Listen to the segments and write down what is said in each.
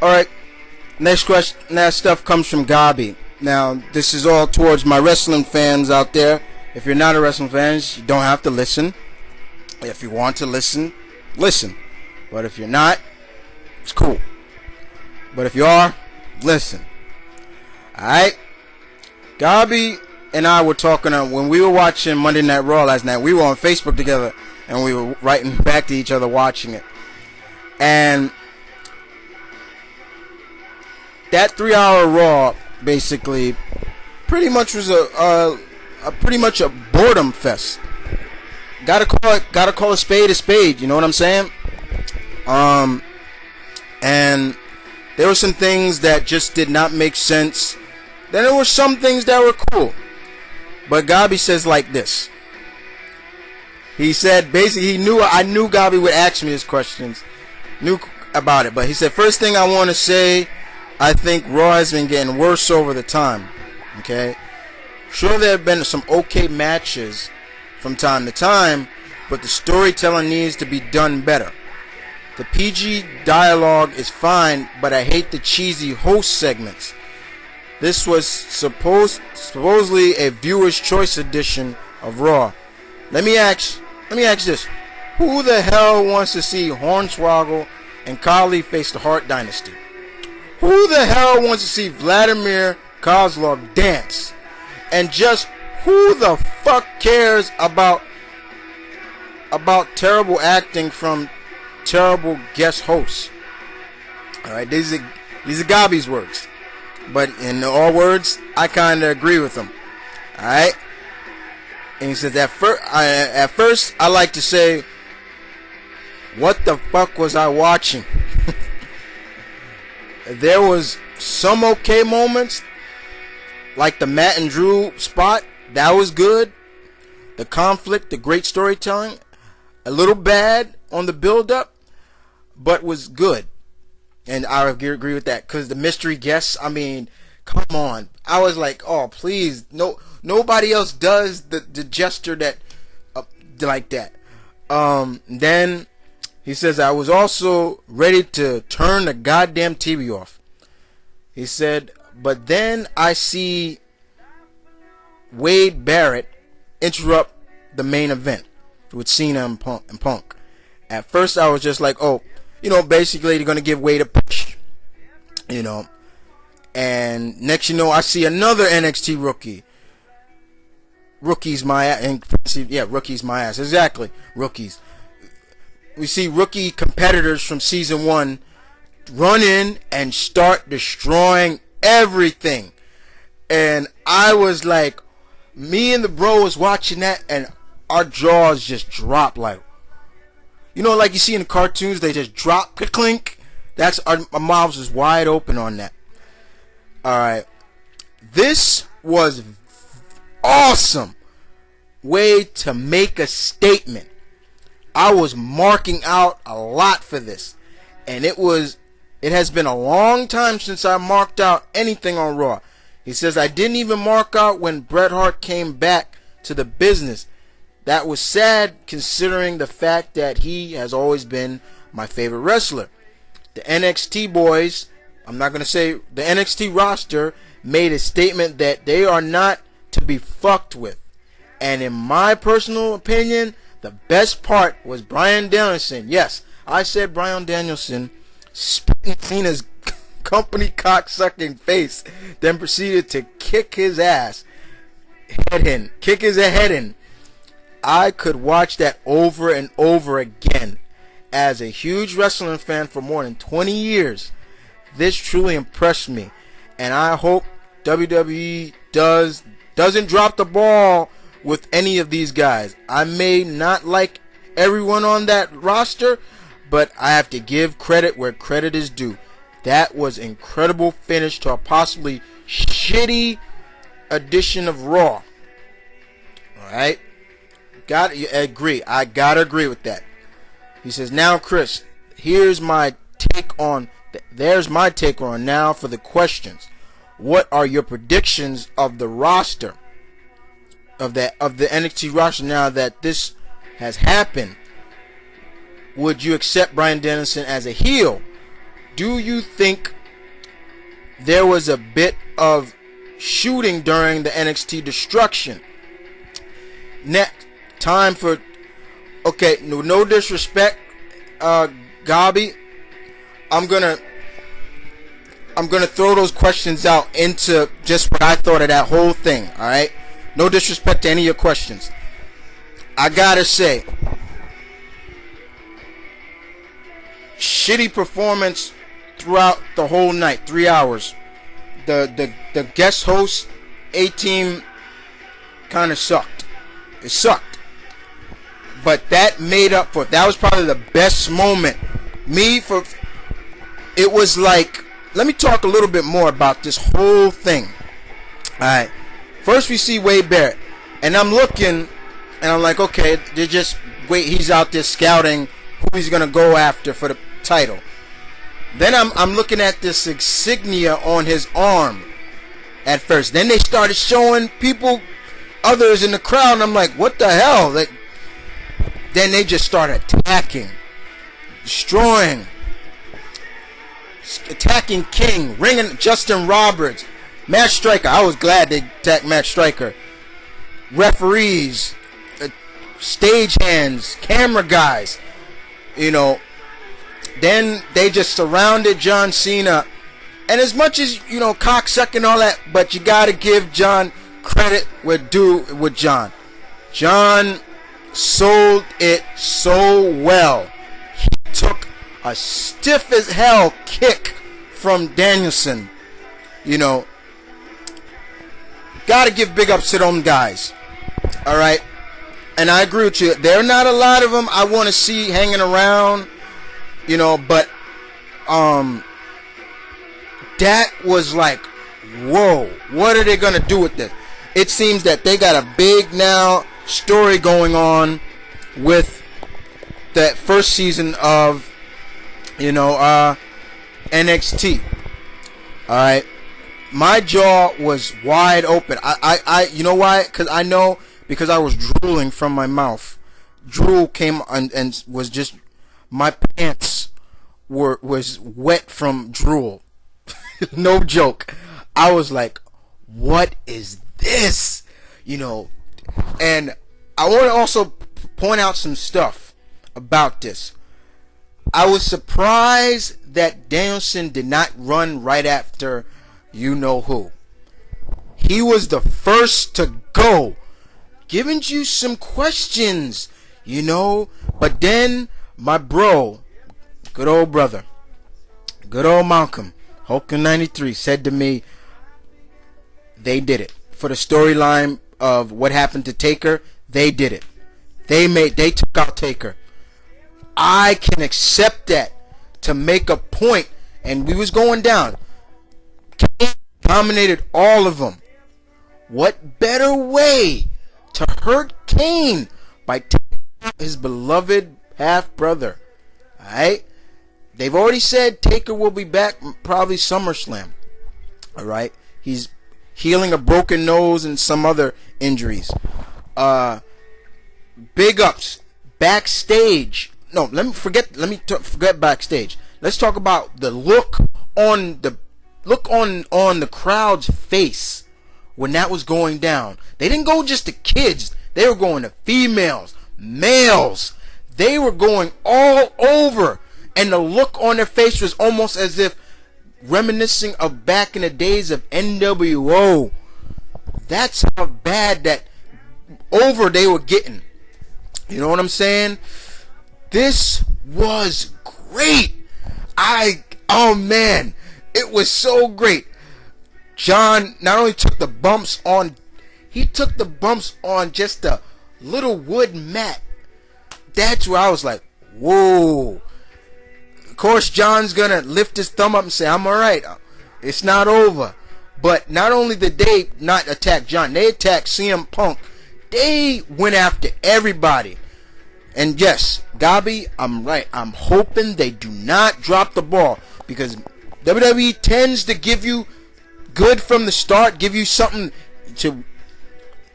All right. Next question. Next stuff comes from Gabi. Now, this is all towards my wrestling fans out there. If you're not a wrestling fan, you don't have to listen. If you want to listen, listen. But if you're not, it's cool. But if you are, listen. Alright? Gabi and I were talking when we were watching Monday Night Raw last night. We were on Facebook together and we were writing back to each other watching it. And that 3-hour Raw basically pretty much was pretty much a boredom fest. Gotta call a spade, you know what I'm saying? And there were some things that just did not make sense. Then there were some things that were cool. But Gabi says like this. He said basically I knew Gabi would ask me these questions. Knew about it, but he said first thing I want to say, I think Raw has been getting worse over the time. Okay? Sure, there have been some okay matches from time to time, but the storytelling needs to be done better. The PG dialogue is fine, but I hate the cheesy host segments. This was supposedly a viewer's choice edition of Raw. Let me ask this. Who the hell wants to see Hornswoggle and Khali face the Hart Dynasty? Who the hell wants to see Vladimir Kozlov dance? And just who the fuck cares about terrible acting from terrible guest hosts? Alright, these are Gabi's words. But in all words, I kind of agree with him. Alright? And he says, at first, I like to say, what the fuck was I watching? There was some okay moments, like the Matt and Drew spot. That was good. The conflict, the great storytelling. A little bad on the build-up, but was good. And I agree with that. Because the mystery guests, I mean, come on. I was like, oh, please. No, nobody else does the gesture that like that. Then he says, I was also ready to turn the goddamn TV off. He said, but then I see Wade Barrett interrupt the main event with Cena and Punk. At first I was just like, oh, basically they're going to give Wade a push. And next I see another NXT rookie. Rookie's my ass. Yeah, rookie's my ass. Exactly. Rookies. We see rookie competitors from season 1 run in and start destroying everything. And I was like, me and the bro was watching that and our jaws just dropped like, like you see in the cartoons, they just drop, clink. That's our mouths was wide open on that. Alright. This was awesome way to make a statement. I was marking out a lot for this. And it has been a long time since I marked out anything on Raw. He says, I didn't even mark out when Bret Hart came back to the business. That was sad considering the fact that he has always been my favorite wrestler. The NXT boys, I'm not going to say the NXT roster, made a statement that they are not to be fucked with. And in my personal opinion, the best part was Bryan Danielson. Yes, I said Bryan Danielson spitting Cena's company cock-sucking face, then proceeded to kick his ass head in. I could watch that over and over again. As a huge wrestling fan for more than 20 years, this truly impressed me, and I hope WWE doesn't drop the ball with any of these guys. I may not like everyone on that roster, but I have to give credit where credit is due. That was incredible finish to a possibly shitty edition of Raw. Alright? I gotta agree with that. He says, now Chris, there's my take on now for the questions. What are your predictions of the roster? Of the NXT roster now that this has happened? Would you accept Bryan Danielson as a heel? do you think there was a bit of shooting during the NXT destruction? Next, time for, okay, no disrespect, Gabi. I'm gonna throw those questions out into just what I thought of that whole thing. All right, no disrespect to any of your questions. I gotta say, shitty performance throughout the whole night, 3 hours. The guest host, A-Team, kind of sucked. It sucked. But that made up for it. That was probably the best moment. It was like, let me talk a little bit more about this whole thing. Alright. First we see Wade Barrett. And I'm looking, and I'm like, okay, they're just, wait, he's out there scouting who he's going to go after for the title. Then I'm looking at this insignia on his arm at first. Then they started showing people, others in the crowd, and I'm like, what the hell? Then they just started attacking, destroying, attacking King, ringing Justin Roberts, Matt Striker. I was glad they attacked Matt Striker. Referees, stagehands, camera guys, you know. Then they just surrounded John Cena. And as much as, you know, cocksucking and all that, but you got to give John credit with John. John sold it so well. He took a stiff as hell kick from Danielson. You know, got to give big ups to them guys. All right. And I agree with you. There are not a lot of them I want to see hanging around. You know, but that was like, whoa, what are they going to do with this? It seems that they got a big now story going on with that first season of, you know, NXT. All right. My jaw was wide open. I you know why? Because I was drooling from my mouth. Drool came and was just, my pants was wet from drool. No joke. I was like, what is this? You know, and I want to also point out some stuff about this. I was surprised that Danielson did not run right after you know who. He was the first to go, giving you some questions, you know, but then my bro, good old brother, good old Malcolm, Hulk in 93, said to me, they did it. For the storyline of what happened to Taker, they did it. They took out Taker. I can accept that to make a point, and we was going down. Kane dominated all of them. What better way to hurt Kane by taking out his beloved half brother? Alright? They've already said Taker will be back probably SummerSlam. Alright? He's healing a broken nose and some other injuries. Big ups. Backstage. No, let me forget backstage. Let's talk about the look on the crowd's face when that was going down. They didn't go just to kids. They were going to females, males. They were going all over. And the look on their face was almost as if reminiscing of back in the days of NWO. That's how bad that over they were getting. You know what I'm saying? This was great. Oh man, it was so great. John not only took the bumps on, he took the bumps on just a little wood mat. That's where I was like, whoa. Of course, John's gonna lift his thumb up and say, I'm alright. It's not over. But not only did they not attack John, they attacked CM Punk. They went after everybody. And yes, Gabi, I'm right. I'm hoping they do not drop the ball, because WWE tends to give you good from the start, give you something to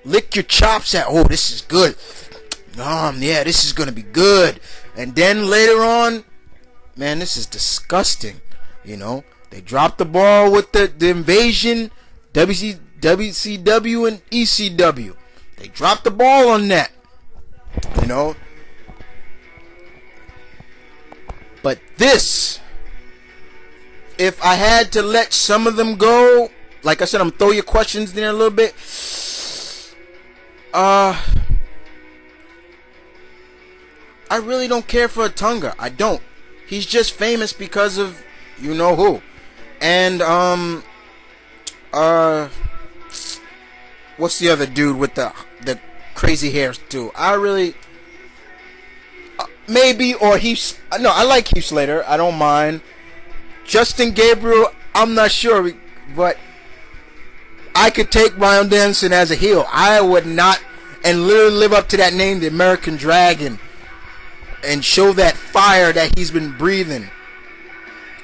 lick your chops at. Oh, this is good. Yeah, this is going to be good. And then later on, man, this is disgusting. You know, they dropped the ball with the invasion, WCW and ECW. They dropped the ball on that. You know, but this, if I had to let some of them go, like I said, I'm gonna throw your questions there a little bit. I really don't care for Otunga. I don't. He's just famous because of you know who. And what's the other dude with the crazy hair too? I really maybe, or Heath. No, I like Heath Slater. I don't mind. Justin Gabriel, I'm not sure, but I could take Bryan Danielson as a heel. I would not, and literally live up to that name, the American Dragon, and show that fire that he's been breathing.